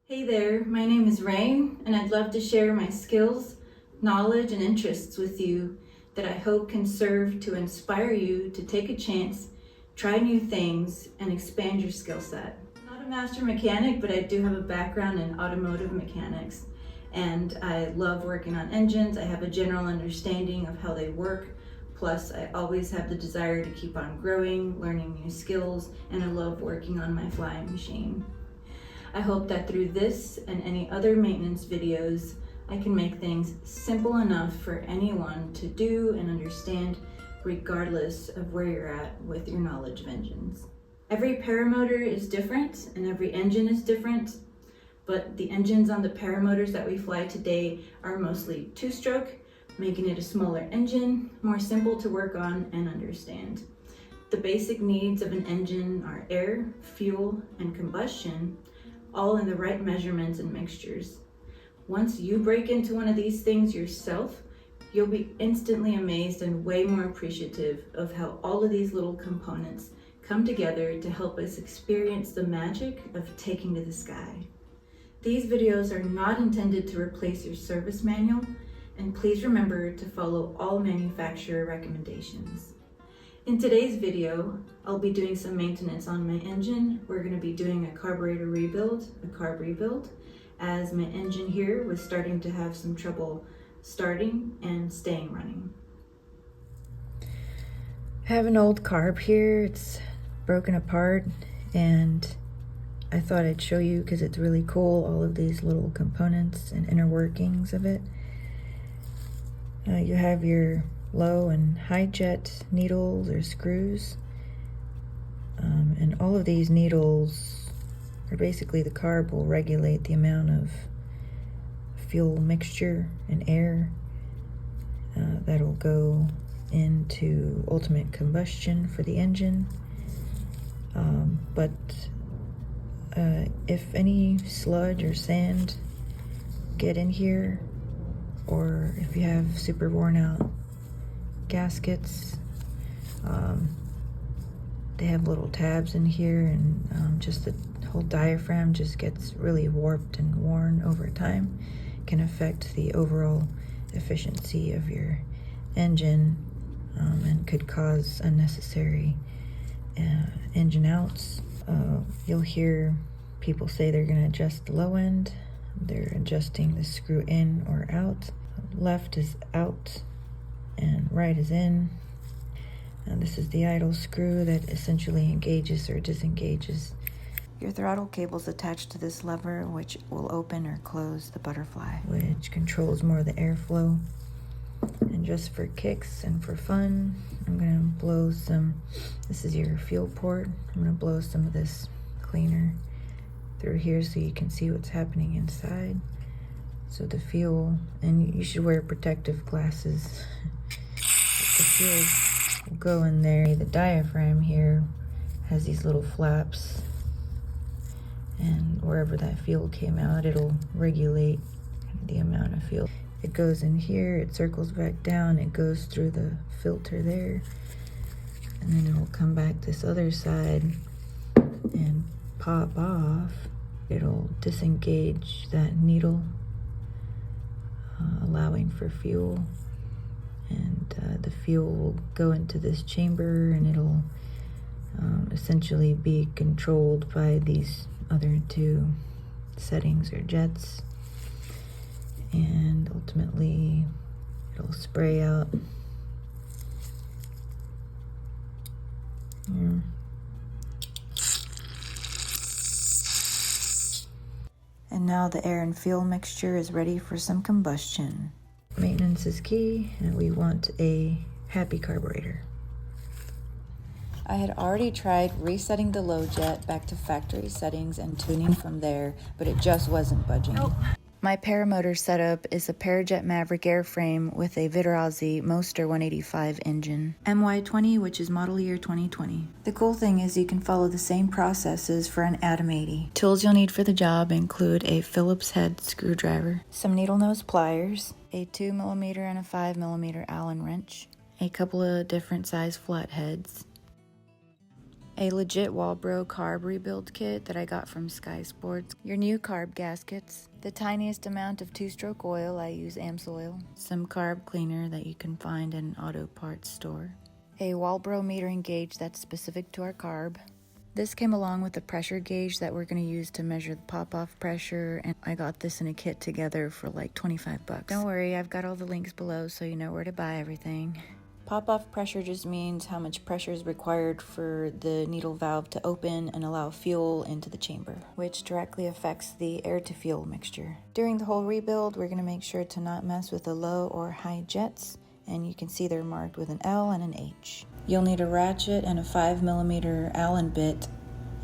Hey there, my name is Ray, and I'd love to share my skills, knowledge, and interests with you that I hope can serve to inspire you to take a chance, try new things, and expand your skill set. I'm not a master mechanic, but I do have a background in automotive mechanics, and I love working on engines. I have a general understanding of how they work. Plus, I always have the desire to keep on growing, learning new skills, and I love working on my flying machine. I hope that through this and any other maintenance videos, I can make things simple enough for anyone to do and understand, regardless of where you're at with your knowledge of engines. Every paramotor is different and every engine is different, but the engines on the paramotors that we fly today are mostly two-stroke, making it a smaller engine, more simple to work on and understand. The basic needs of an engine are air, fuel, and combustion, all in the right measurements and mixtures. Once you break into one of these things yourself, you'll be instantly amazed and way more appreciative of how all of these little components come together to help us experience the magic of taking to the sky. These videos are not intended to replace your service manual, and please remember to follow all manufacturer recommendations. In today's video, I'll be doing some maintenance on my engine. We're going to be doing a carburetor rebuild, a carb rebuild, as my engine here was starting to have some trouble starting and staying running. I have an old carb here. It's broken apart, and I thought I'd show you because it's really cool, all of these little components and inner workings of it. You have your low and high jet needles or screws, and all of these needles are basically the carb will regulate the amount of fuel mixture and air that'll go into ultimate combustion for the engine. But if any sludge or sand get in here, or if you have super worn out gaskets, they have little tabs in here, and just the whole diaphragm just gets really warped and worn over time. Can affect the overall efficiency of your engine, and could cause unnecessary engine outs. You'll hear people say they're going to adjust the low end. They're adjusting the screw in or out. Left is out and right is in. And this is the idle screw that essentially engages or disengages. Your throttle cable is attached to this lever, which will open or close the butterfly, which controls more of the airflow. And just for kicks and for fun, I'm gonna blow some, this is your fuel port, I'm gonna blow some of this cleaner through here so you can see what's happening inside. So the fuel, and you should wear protective glasses. The fuel will go in there. The diaphragm here has these little flaps, and wherever that fuel came out, it'll regulate the amount of fuel. It goes in here, it circles back down, it goes through the filter there, and then it'll come back this other side and pop off. It'll disengage that needle, allowing for fuel, and the fuel will go into this chamber, and it'll essentially be controlled by these other two settings or jets, and ultimately it'll spray out. Yeah. And now the air and fuel mixture is ready for some combustion. Maintenance is key, and we want a happy carburetor. I had already tried resetting the low jet back to factory settings and tuning from there, but it just wasn't budging. Nope. My paramotor setup is a Parajet Maverick airframe with a Vitarazi Moster 185 engine, MY20, which is model year 2020. The cool thing is you can follow the same processes for an Atom 80. Tools you'll need for the job include a Phillips head screwdriver, some needle nose pliers, a 2mm and a 5mm Allen wrench, a couple of different size flatheads, A legit Walbro carb rebuild kit that I got from Sky Sports. Your new carb gaskets. The tiniest amount of 2-stroke oil, I use AMSOIL. Some carb cleaner that you can find in an auto parts store. A Walbro metering gauge that's specific to our carb. This came along with a pressure gauge that we're going to use to measure the pop-off pressure, and I got this in a kit together for like 25 bucks. Don't worry, I've got all the links below so you know where to buy everything. Pop-off pressure just means how much pressure is required for the needle valve to open and allow fuel into the chamber, which directly affects the air-to-fuel mixture. During the whole rebuild, we're going to make sure to not mess with the low or high jets, and you can see they're marked with an L and an H. You'll need a ratchet and a 5mm Allen bit,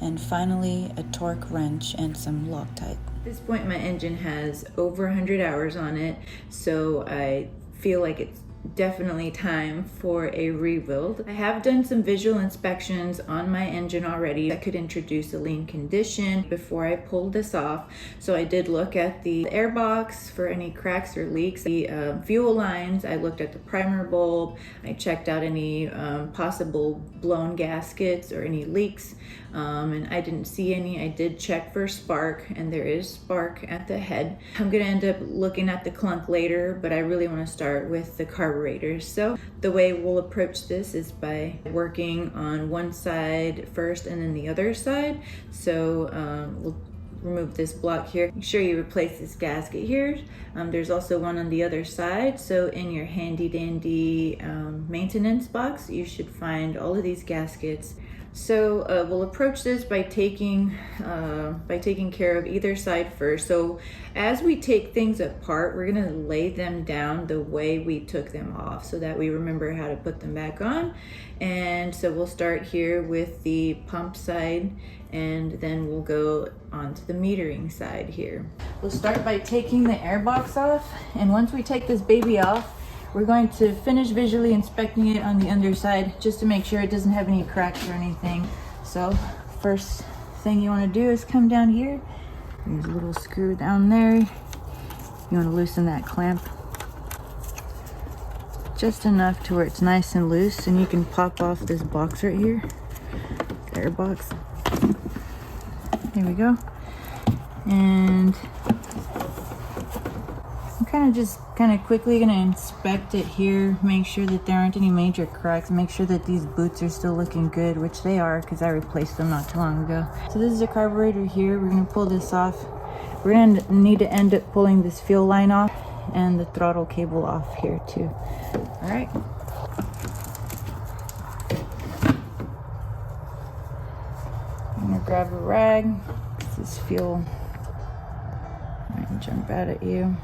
and finally a torque wrench and some Loctite. At this point, my engine has over 100 hours on it, so I feel like it's definitely time for a rebuild. I have done some visual inspections on my engine already that could introduce a lean condition before I pulled this off. So I did look at the air box for any cracks or leaks, the fuel lines, I looked at the primer bulb, I checked out any possible blown gaskets or any leaks, and I didn't see any. I did check for spark, and there is spark at the head. I'm gonna end up looking at the clunk later, but I really want to start with the carburetors. So the way we'll approach this is by working on one side first and then the other side. So we'll remove this block here. Make sure you replace this gasket here. There's also one on the other side. So in your handy dandy maintenance box, you should find all of these gaskets. So we'll approach this by taking care of either side first. So as we take things apart, we're gonna lay them down the way we took them off so that we remember how to put them back on. And so we'll start here with the pump side, and then we'll go on to the metering side here. We'll start by taking the air box off, and once we take this baby off, we're going to finish visually inspecting it on the underside just to make sure it doesn't have any cracks or anything. So first thing you want to do is come down here. There's a little screw down there. You want to loosen that clamp just enough to where it's nice and loose, and you can pop off this box right here, the air box. There we go. And I'm just quickly gonna inspect it here, make sure that there aren't any major cracks, make sure that these boots are still looking good, which they are because I replaced them not too long ago. So this is a carburetor here. We're gonna pull this off. We're gonna need to end up pulling this fuel line off and the throttle cable off here too. All right. I'm gonna grab a rag. This is fuel. I can jump out at you.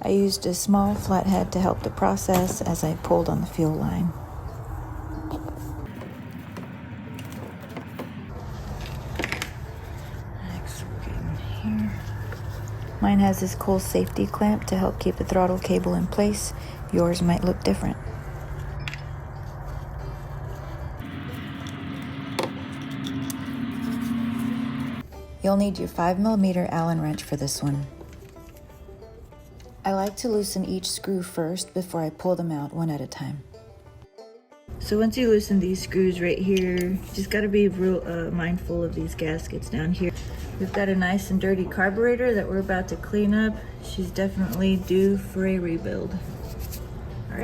I used a small flathead to help the process as I pulled on the fuel line. Next, we're getting here. Mine has this cool safety clamp to help keep the throttle cable in place. Yours might look different. You'll need your 5mm Allen wrench for this one. I like to loosen each screw first before I pull them out one at a time. So once you loosen these screws right here, you just gotta be real mindful of these gaskets down here. We've got a nice and dirty carburetor that we're about to clean up. She's definitely due for a rebuild. All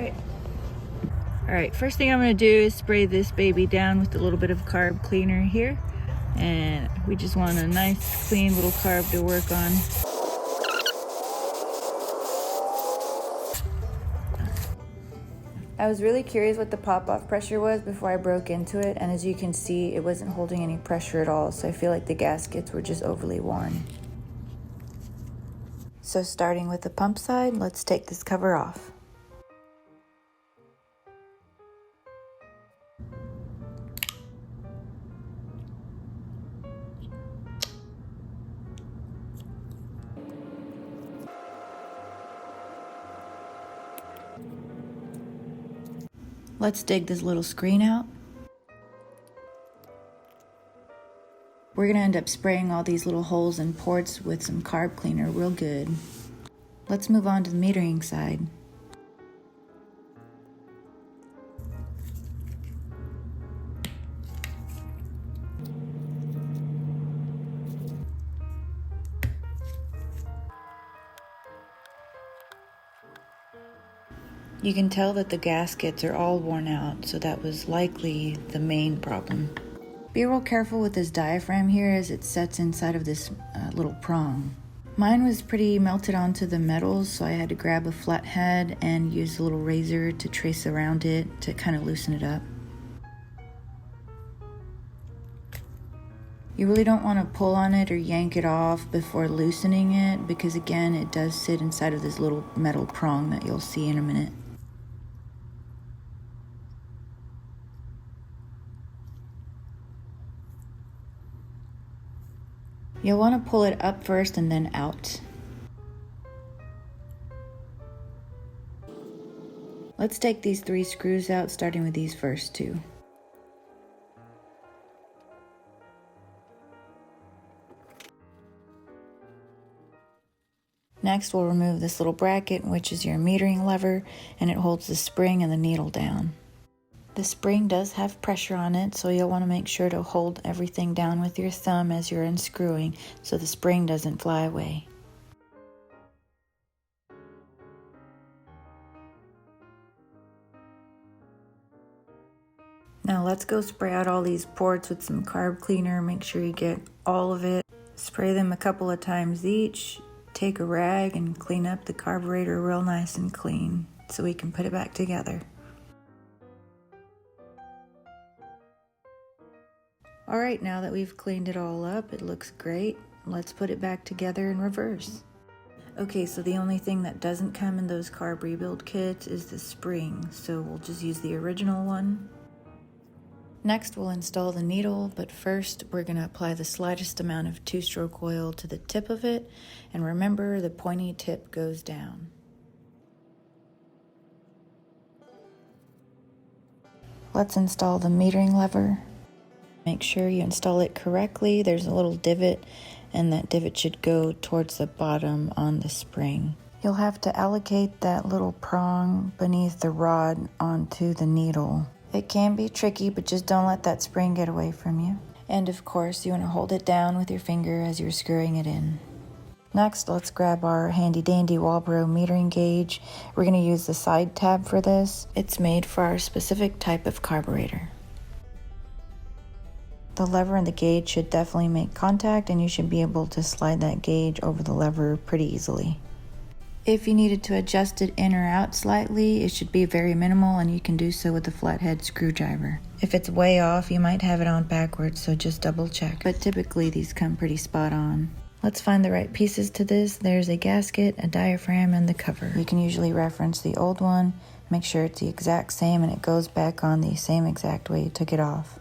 right, first thing I'm gonna do is spray this baby down with a little bit of carb cleaner here. And we just want a nice clean little carb to work on. I was really curious what the pop-off pressure was before I broke into it, and as you can see, it wasn't holding any pressure at all, so I feel like the gaskets were just overly worn. So starting with the pump side, let's take this cover off. Let's dig this little screen out. We're gonna end up spraying all these little holes and ports with some carb cleaner real good. Let's move on to the metering side. You can tell that the gaskets are all worn out, so that was likely the main problem. Be real careful with this diaphragm here as it sets inside of this little prong. Mine was pretty melted onto the metals, so I had to grab a flathead and use a little razor to trace around it to kind of loosen it up. You really don't want to pull on it or yank it off before loosening it, because again, it does sit inside of this little metal prong that you'll see in a minute. You'll want to pull it up first and then out. Let's take these 3 screws out, starting with these first 2. Next, we'll remove this little bracket, which is your metering lever, and it holds the spring and the needle down. The spring does have pressure on it, so you'll want to make sure to hold everything down with your thumb as you're unscrewing so the spring doesn't fly away. Now let's go spray out all these ports with some carb cleaner. Make sure you get all of it. Spray them a couple of times each. Take a rag and clean up the carburetor real nice and clean so we can put it back together. Alright, now that we've cleaned it all up, it looks great. Let's put it back together in reverse. Okay, so the only thing that doesn't come in those carb rebuild kits is the spring, so we'll just use the original one. Next, we'll install the needle, but first we're going to apply the slightest amount of 2-stroke oil to the tip of it, and remember the pointy tip goes down. Let's install the metering lever. Make sure you install it correctly. There's a little divot, and that divot should go towards the bottom on the spring. You'll have to allocate that little prong beneath the rod onto the needle. It can be tricky, but just don't let that spring get away from you. And of course, you want to hold it down with your finger as you're screwing it in. Next, let's grab our handy dandy Walbro metering gauge. We're going to use the side tab for this. It's made for our specific type of carburetor. The lever and the gauge should definitely make contact, and you should be able to slide that gauge over the lever pretty easily. If you needed to adjust it in or out slightly, it should be very minimal, and you can do so with a flathead screwdriver. If it's way off, you might have it on backwards, so just double check. But typically these come pretty spot on. Let's find the right pieces to this. There's a gasket, a diaphragm, and the cover. You can usually reference the old one, make sure it's the exact same, and it goes back on the same exact way you took it off.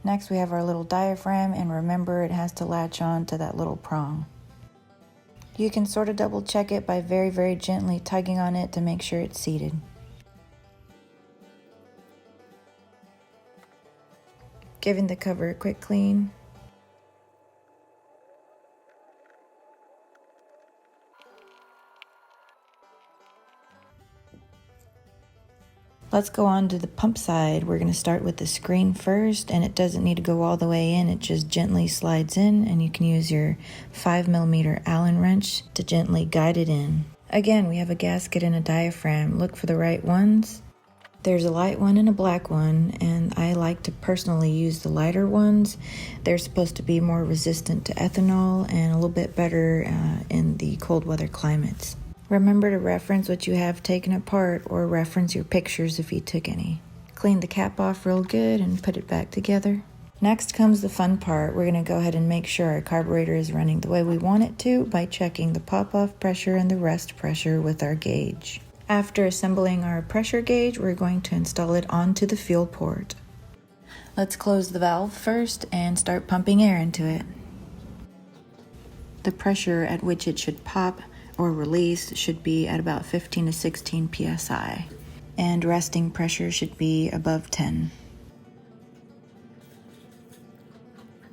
Next, we have our little diaphragm, and remember it has to latch on to that little prong. You can sort of double check it by very, very gently tugging on it to make sure it's seated. Giving the cover a quick clean. Let's go on to the pump side. We're going to start with the screen first, and it doesn't need to go all the way in. It just gently slides in, and you can use your 5mm Allen wrench to gently guide it in. Again, we have a gasket and a diaphragm. Look for the right ones. There's a light one and a black one, and I like to personally use the lighter ones. They're supposed to be more resistant to ethanol and a little bit better in the cold weather climates. Remember to reference what you have taken apart, or reference your pictures if you took any. Clean the cap off real good and put it back together. Next comes the fun part. We're going to go ahead and make sure our carburetor is running the way we want it to by checking the pop-off pressure and the rest pressure with our gauge. After assembling our pressure gauge, we're going to install it onto the fuel port. Let's close the valve first and start pumping air into it. The pressure at which it should pop or release should be at about 15 to 16 psi, and resting pressure should be above 10.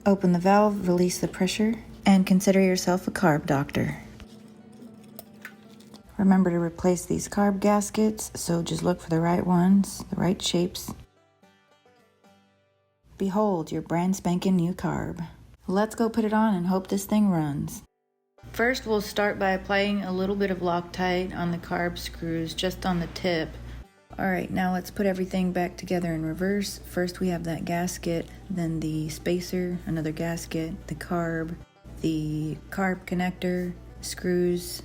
Open the valve, release the pressure, and consider yourself a carb doctor. Remember to replace these carb gaskets, so just look for the right ones, the right shapes. Behold your brand spanking new carb. Let's go put it on and hope this thing runs. First, we'll start by applying a little bit of Loctite on the carb screws, just on the tip. Alright, now let's put everything back together in reverse. First we have that gasket, then the spacer, another gasket, the carb connector, screws,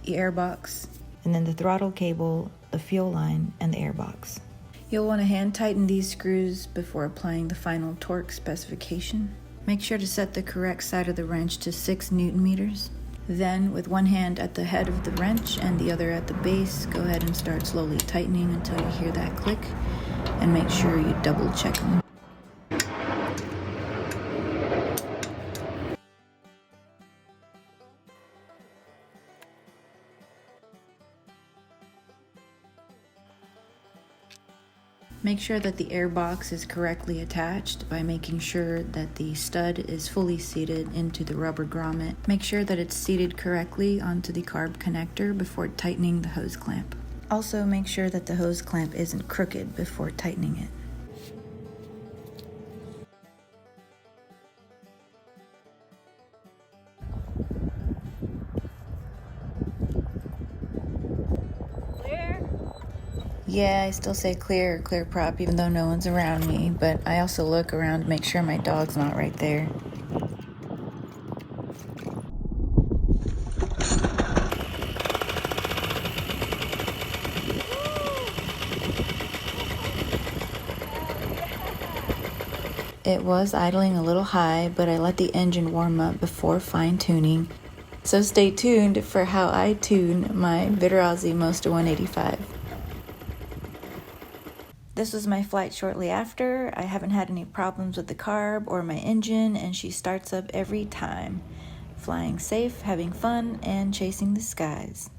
the airbox, and then the throttle cable, the fuel line, and the airbox. You'll want to hand tighten these screws before applying the final torque specification. Make sure to set the correct side of the wrench to 6 Newton meters. Then, with one hand at the head of the wrench and the other at the base, go ahead and start slowly tightening until you hear that click, and make sure you double check them. Make sure that the airbox is correctly attached by making sure that the stud is fully seated into the rubber grommet. Make sure that it's seated correctly onto the carb connector before tightening the hose clamp. Also make sure that the hose clamp isn't crooked before tightening it. Yeah, I still say clear or clear prop even though no one's around me, but I also look around to make sure my dog's not right there. It was idling a little high, but I let the engine warm up before fine-tuning. So stay tuned for how I tune my Bitter Aussie Mosta 185. This was my flight shortly after. I haven't had any problems with the carb or my engine, and she starts up every time. Flying safe, having fun, and chasing the skies.